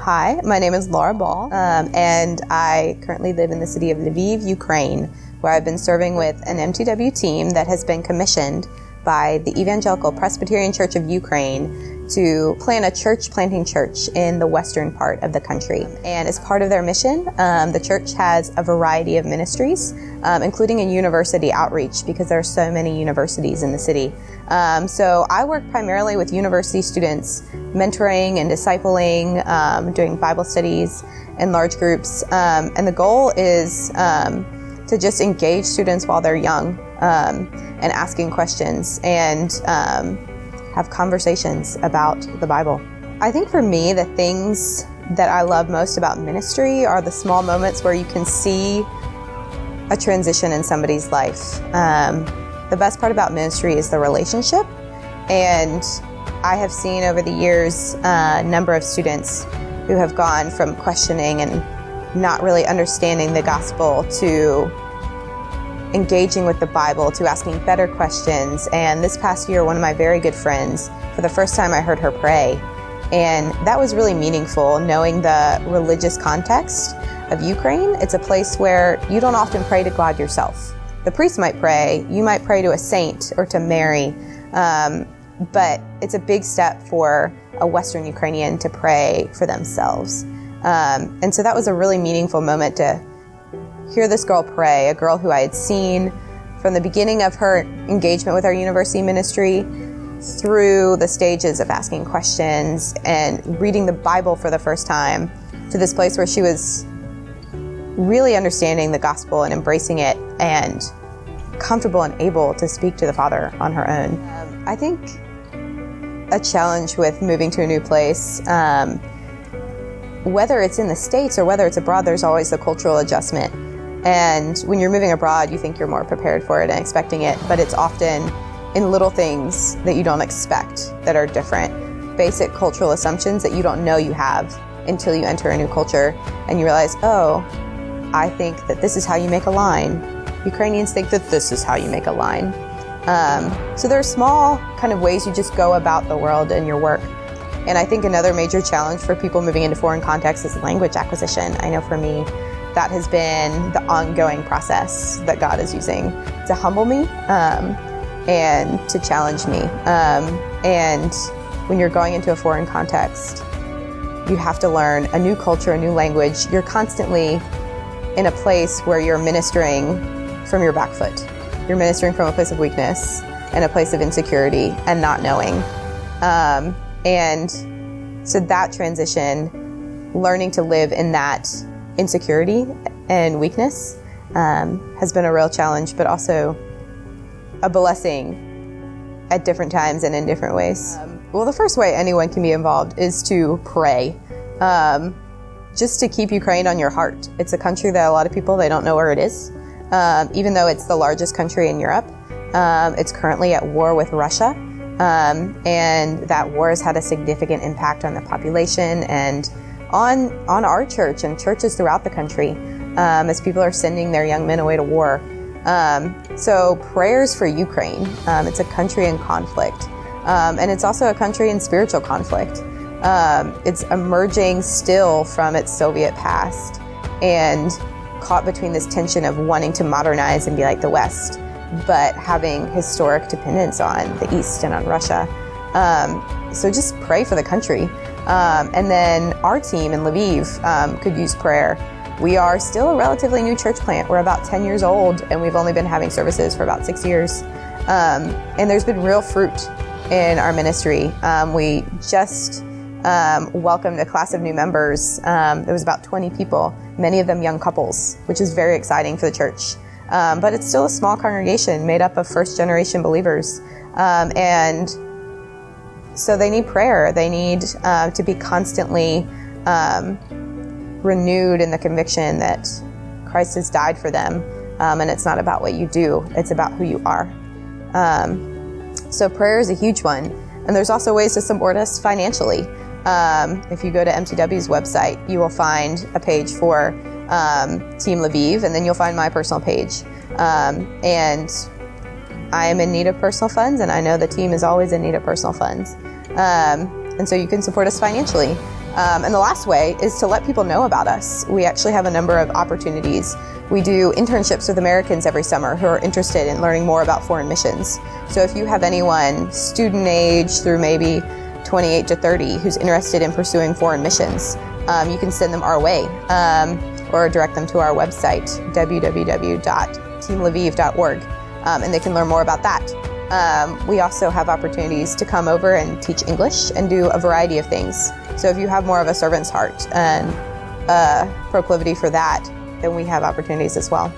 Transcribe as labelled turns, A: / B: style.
A: Hi, my name is Laura Ball, and I currently live in the city of Lviv, Ukraine, where I've been serving with an MTW team that has been commissioned by the Evangelical Presbyterian Church of Ukraine to plant a planting church in the western part of the country. And as part of their mission, the church has a variety of ministries, including a university outreach, because there are so many universities in the city. So I work primarily with university students, mentoring and discipling, doing Bible studies in large groups. And the goal is to just engage students while they're young and asking questions and have conversations about the Bible. I think for me, the things that I love most about ministry are the small moments where you can see a transition in somebody's life. The best part about ministry is the relationship, and I have seen over the years a number of students who have gone from questioning and not really understanding the gospel to engaging with the Bible, to asking better questions. And this past year, one of my very good friends, for the first time I heard her pray. And that was really meaningful, knowing the religious context of Ukraine. It's a place where you don't often pray to God yourself. The priest might pray, you might pray to a saint or to Mary, but it's a big step for a Western Ukrainian to pray for themselves. And so that was a really meaningful moment to hear this girl pray, a girl who I had seen from the beginning of her engagement with our university ministry through the stages of asking questions and reading the Bible for the first time, to this place where she was really understanding the gospel and embracing it and comfortable and able to speak to the Father on her own. I think a challenge with moving to a new place, whether it's in the States or whether it's abroad, there's always the cultural adjustment. And when you're moving abroad, you think you're more prepared for it and expecting it, but it's often in little things that you don't expect that are different. Basic cultural assumptions that you don't know you have until you enter a new culture and you realize, oh, I think that this is how you make a line. Ukrainians think that this is how you make a line. So there are small kind of ways you just go about the world and your work. And I think another major challenge for people moving into foreign contexts is language acquisition. I know for me, that has been the ongoing process that God is using to humble me and to challenge me. And when you're going into a foreign context, you have to learn a new culture, a new language. You're constantly in a place where you're ministering from your back foot. You're ministering from a place of weakness and a place of insecurity and not knowing. And so that transition, learning to live in that insecurity and weakness has been a real challenge, but also a blessing at different times and in different ways. Well, the first way anyone can be involved is to pray, just to keep Ukraine on your heart. It's a country that a lot of people, they don't know where it is. Even though it's the largest country in Europe, it's currently at war with Russia. And that war has had a significant impact on the population and on our church and churches throughout the country, as people are sending their young men away to war. So prayers for Ukraine. It's a country in conflict. And it's also a country in spiritual conflict. It's emerging still from its Soviet past and caught between this tension of wanting to modernize and be like the West, but having historic dependence on the East and on Russia. So just pray for the country. And then our team in Lviv could use prayer. We are still a relatively new church plant. We're about 10 years old, and we've only been having services for about 6 years. And there's been real fruit in our ministry. We just welcomed a class of new members. There was about 20 people, many of them young couples, which is very exciting for the church. But it's still a small congregation made up of first-generation believers. And so they need prayer. They need to be constantly renewed in the conviction that Christ has died for them. And it's not about what you do. It's about who you are. So prayer is a huge one. And there's also ways to support us financially. If you go to MTW's website, you will find a page for Team Lviv, and then you'll find my personal page. And I am in need of personal funds, and I know the team is always in need of personal funds. And so you can support us financially. And the last way is to let people know about us. We actually have a number of opportunities. We do internships with Americans every summer who are interested in learning more about foreign missions. So if you have anyone student age through maybe 28 to 30 who's interested in pursuing foreign missions, you can send them our way or direct them to our website, www.teamlviv.org, and they can learn more about that. We also have opportunities to come over and teach English and do a variety of things. So if you have more of a servant's heart and proclivity for that, then we have opportunities as well.